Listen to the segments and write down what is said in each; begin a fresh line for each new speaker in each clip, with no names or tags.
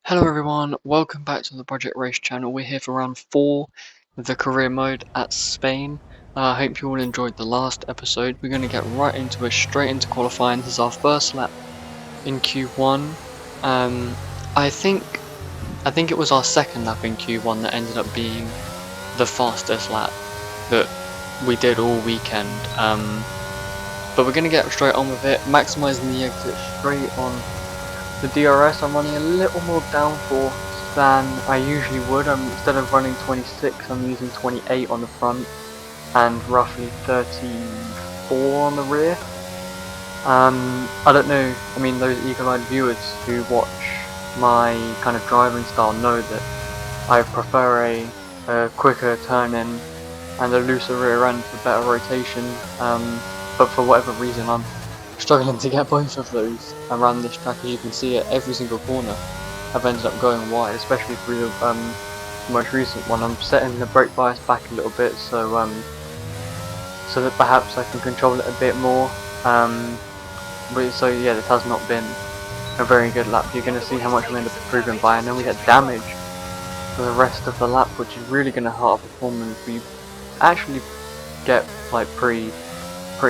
Hello everyone, welcome back to the Project Race channel. We're here for round 4 with the career mode at Spain. I hope you all enjoyed the last episode. We're going to get right into it, straight into qualifying. This is our first lap in Q1. I think it was our second lap in Q1 that ended up being the fastest lap that we did all weekend. But we're going to get straight on with it, maximising the exit straight on the DRS. I'm running a little more downforce than I usually would. Instead of running 26, I'm using 28 on the front and roughly 34 on the rear. I don't know, I mean those eagle-eyed viewers who watch my kind of driving style know that I prefer a quicker turn-in and a looser rear end for better rotation, but for whatever reason I'm struggling to get both of those around this track. As you can see, at every single corner I've ended up going wide, especially through the most recent one. I'm setting the brake bias back a little bit so that perhaps I can control it a bit more. So yeah, this has not been a very good lap. You're going to see how much we end up improving by, and then we get damage for the rest of the lap, which is really going to hurt our performance. We actually get like pretty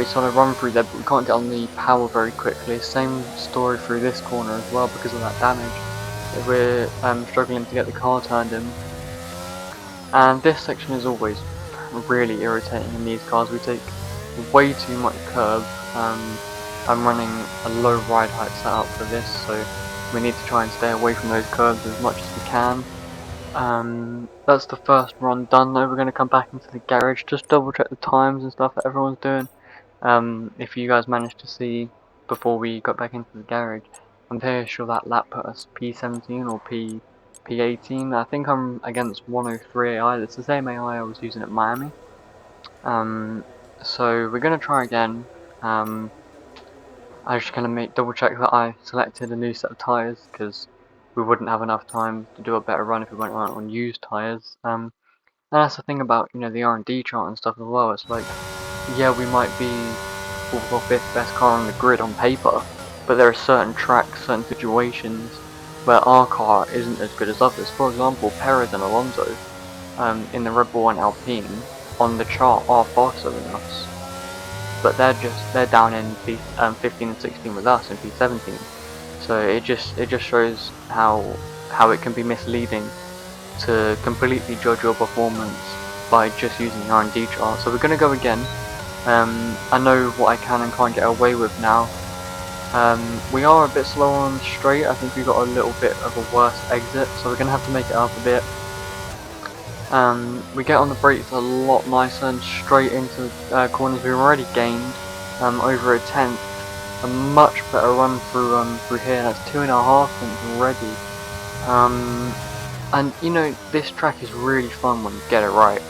solid run through there, but we can't get on the power very quickly. Same story through this corner as well because of that damage. We're struggling to get the car turned in, and this section is always really irritating in these cars. We take way too much curb. I'm running a low ride height setup for this, so we need to try and stay away from those curbs as much as we can. That's the first run done though. We're going to come back into the garage, just double check the times and stuff that everyone's doing. If you guys managed to see before we got back into the garage, I'm pretty sure that lap put us P17 or P18. I think I'm against 103 AI. It's the same AI I was using at Miami. So we're gonna try again. I just gonna double check that I selected a new set of tires because we wouldn't have enough time to do a better run if we went on used tires. And that's the thing about the R&D chart and stuff as well. It's like, yeah, we might be 4th or 5th best car on the grid on paper, but there are certain tracks, certain situations where our car isn't as good as others. For example, Perez and Alonso in the Red Bull and Alpine on the chart are faster than us, but they're down in P15 and 16 with us in P17. So it just shows how it can be misleading to completely judge your performance by just using the R&D chart. So we're going to go again. I know what I can and can't get away with now. We are a bit slower on the straight. I think we got a little bit of a worse exit, so we're going to have to make it up a bit. We get on the brakes a lot nicer and straight into corners. We've already gained over a tenth. A much better run through here. That's 2.5 tenths already. And this track is really fun when you get it right,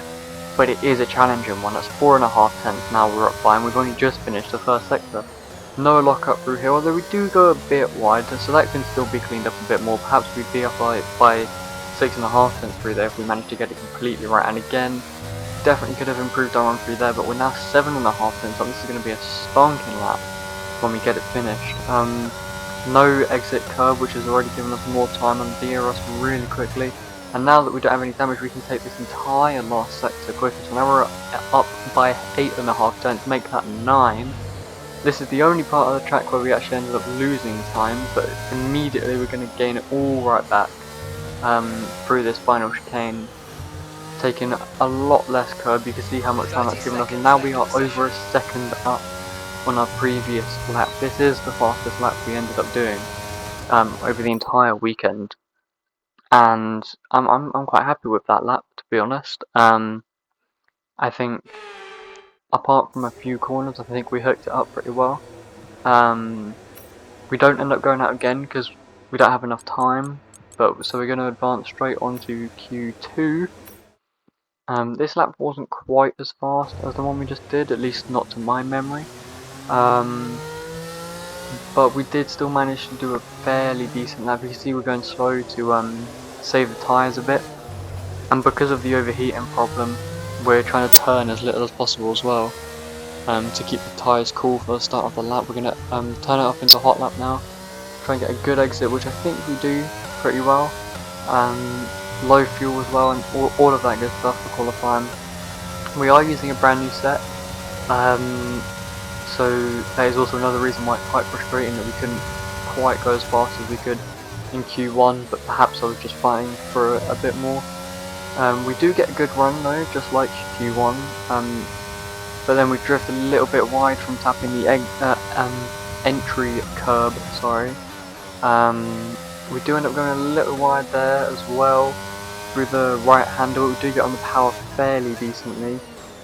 but it is a challenging one. That's 4.5 tenths now we're up by, and we've only just finished the first sector. No lock up through here, although we do go a bit wider, so that can still be cleaned up a bit more. Perhaps we'd be up by 6.5 tenths through there if we managed to get it completely right. And again, definitely could have improved our run through there, but we're now 7.5 tenths up. This is going to be a stonking lap when we get it finished. No exit curb, which has already given us more time on the DRS really quickly. And now that we don't have any damage, we can take this entire last sector quicker. So now we're up by 8.5 tenths, make that 9. This is the only part of the track where we actually ended up losing time, but immediately we're going to gain it all right back through this final chicane, taking a lot less curb. You can see how much time that's given us, and now we are over a second up on our previous lap. This is the fastest lap we ended up doing over the entire weekend, and I'm quite happy with that lap, to be honest. I think apart from a few corners, I think we hooked it up pretty well. We don't end up going out again because we don't have enough time, but so we're going to advance straight onto Q2. This lap wasn't quite as fast as the one we just did, at least not to my memory. But we did still manage to do a fairly decent lap. You can see we're going slow to save the tyres a bit, and because of the overheating problem, we're trying to turn as little as possible as well, to keep the tyres cool for the start of the lap. We're going to turn it up into hot lap now, try and get a good exit, which I think we do pretty well. Low fuel as well, and all of that good stuff for qualifying. We are using a brand new set, so that is also another reason why it's quite frustrating that we couldn't quite go as fast as we could in Q1, but perhaps I was just fighting for a bit more. We do get a good run though, just like Q1, but then we drift a little bit wide from tapping the entry curb, sorry. We do end up going a little wide there as well through the right handle. We do get on the power fairly decently.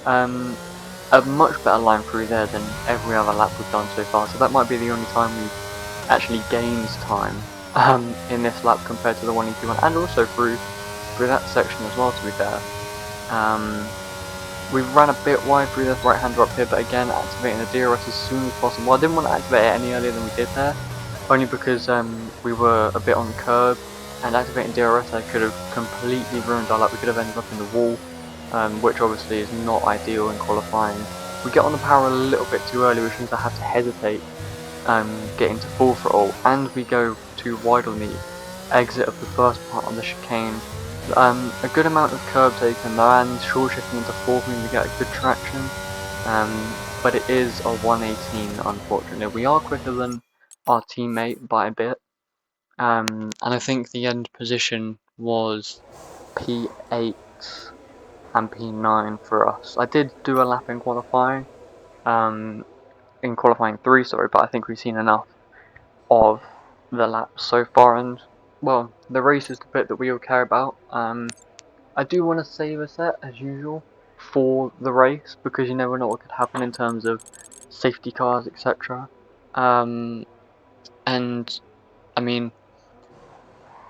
A much better line through there than every other lap we've done so far, so that might be the only time we've actually gained time in this lap compared to the one in Q1, and also through that section as well, to be fair. We ran a bit wide through this right hander up here, but again activating the DRS as soon as possible. I didn't want to activate it any earlier than we did there, only because we were a bit on the curb, and activating DRS I could have completely ruined our lap. We could have ended up in the wall, which obviously is not ideal in qualifying. We get on the power a little bit too early, which means I have to hesitate getting to full throttle, and we go too wide on the exit of the first part of the chicane. A good amount of curb taken though, and short shifting into fourth means we get a good traction, but it is a 118 unfortunately. We are quicker than our teammate by a bit, and I think the end position was P8 and P9 for us. I did do a lap in qualifying, in qualifying 3, sorry, but I think we've seen enough of the laps so far, and well, the race is the bit that we all care about. I do want to save a set as usual for the race, because you never know what could happen in terms of safety cars, etc. And I mean,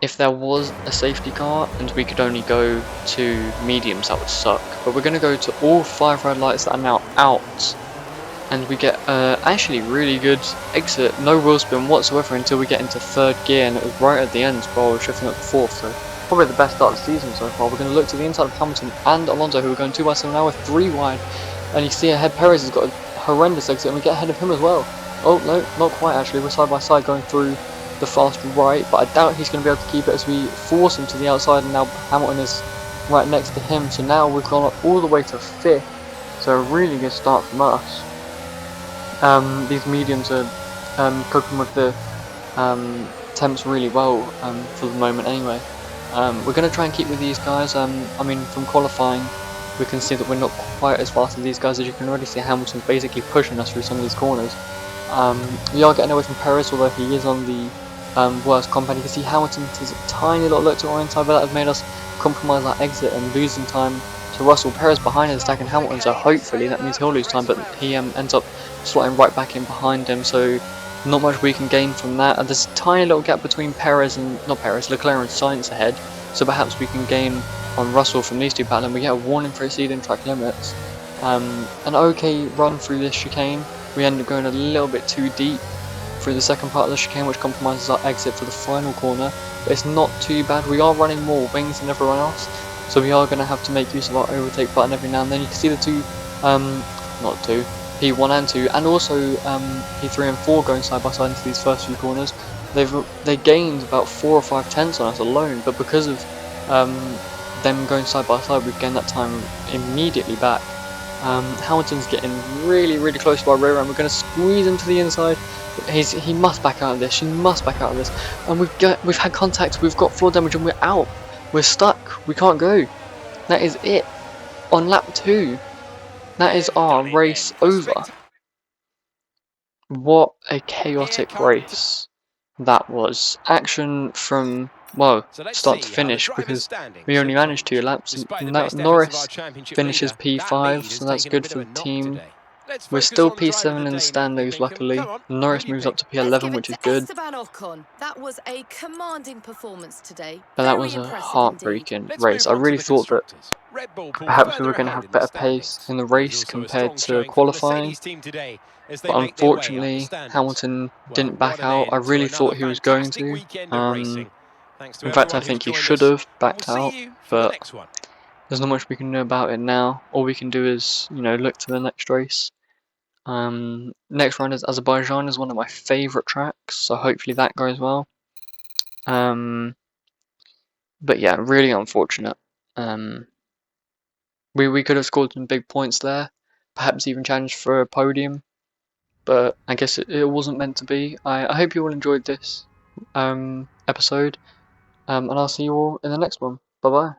if there was a safety car and we could only go to mediums, that would suck. But we're going to go to all 5 red lights that are now out, and we get actually really good exit, no wheel spin whatsoever until we get into 3rd gear, and it was right at the end while we're shifting up to 4th, so probably the best start of the season so far. We're going to look to the inside of Hamilton and Alonso, who are going 2 wide, so now we're 3 wide, and you see ahead Perez has got a horrendous exit, and we get ahead of him as well. Oh no, not quite actually, we're side by side going through the fast right, but I doubt he's going to be able to keep it as we force him to the outside, and now Hamilton is right next to him, so now we've gone up all the way to 5th, so a really good start from us. These mediums are coping with the temps really well for the moment anyway. We're going to try and keep with these guys. I mean, from qualifying we can see that we're not quite as fast as these guys. As you can already see, Hamilton's basically pushing us through some of these corners. We are getting away from Perez, although he is on the worst compound. You can see Hamilton is a tiny little look to our inside, but that has made us compromise our exit and losing time to Russell. Perez behind us attacking Hamilton, so hopefully that means he'll lose time, but he ends up slotting right back in behind him, so not much we can gain from that. And there's a tiny little gap between Leclerc and Sainz ahead, so perhaps we can gain on Russell from these two battling. We get a warning for exceeding track limits. An okay run through this chicane. We end up going a little bit too deep through the second part of the chicane, which compromises our exit for the final corner, but it's not too bad. We are running more wings than everyone else, so we are going to have to make use of our overtake button every now and then. You can see the two, not two, P1 and 2, and also P3 and 4 going side by side into these first few corners. They gained about 4 or 5 tenths on us alone, but because of them going side by side, we've gained that time immediately back. Hamilton's getting really, really close to our rear end. We're going to squeeze him to the inside. He must back out of this. She must back out of this. And we've had contact. We've got floor damage, and we're out. We're stuck. We can't go. That is it. On lap 2, that is our race over. What a chaotic race that was. Action from, well, start to finish, because we only managed 2 laps. Norris finishes P5, so that's good for the team. We're still P7 in the standings, luckily. Norris moves up to P11, which is good.
That was a commanding performance today.
But that was a heartbreaking race. I really thought that perhaps we were going to have better pace in the race compared to qualifying. But unfortunately, Hamilton didn't back out. I really thought he was going to. In fact, I think he should have backed out, but there's not much we can do about it now. All we can do is, you know, look to the next race. Next round is Azerbaijan, is one of my favourite tracks, so hopefully that goes well. But yeah, really unfortunate. Um, we could have scored some big points there, perhaps even challenged for a podium, but I guess it wasn't meant to be. I hope you all enjoyed this episode, and I'll see you all in the next one. Bye bye.